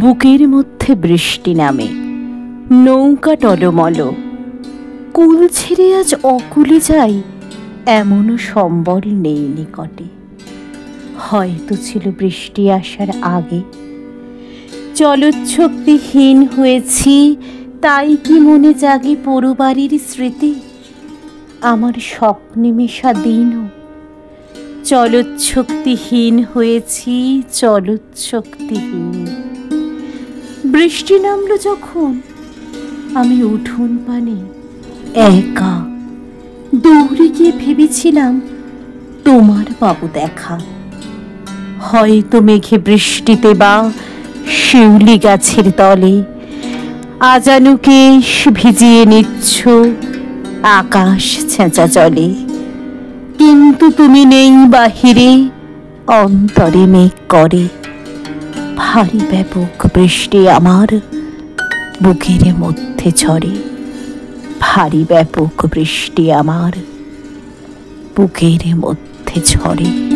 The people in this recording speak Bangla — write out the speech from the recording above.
বুকের মধ্যে বৃষ্টি নামে, নৌকা টলমল, কুল ছেড়ে আজ অকুলে যাই, এমনও সম্বল নেই নিকটে। হয়তো ছিল বৃষ্টি আসার আগে, চলচ্ছক্তিহীন হয়েছি, তাই কি মনে জাগে পোড়োবাড়ির স্মৃতি? আমার স্বপ্নে মেশা দিনও চলচ্ছক্তিহীন হয়েছি, চলচ্ছক্তিহীন। বৃষ্টি নামলো যখন, আমি উঠোন পানে একা দৌড়ে গিয়ে ভেবেছিলাম তোমার পাবো দেখা। হয়তো মেঘে বৃষ্টিতে বা শিউলি গাছের তলে আজানু কেশ ভিজিয়ে নিচ্ছ আকাশ ছেঁচা জলে। কিন্তু তুমি নেই বাহিরে, অন্তরে মেঘ করে ভারী ব্যাপক বৃষ্টি আমার বুকের মধ্যে ঝরে। ভারী ব্যাপক বৃষ্টি আমার বুকের মধ্যে ঝরে।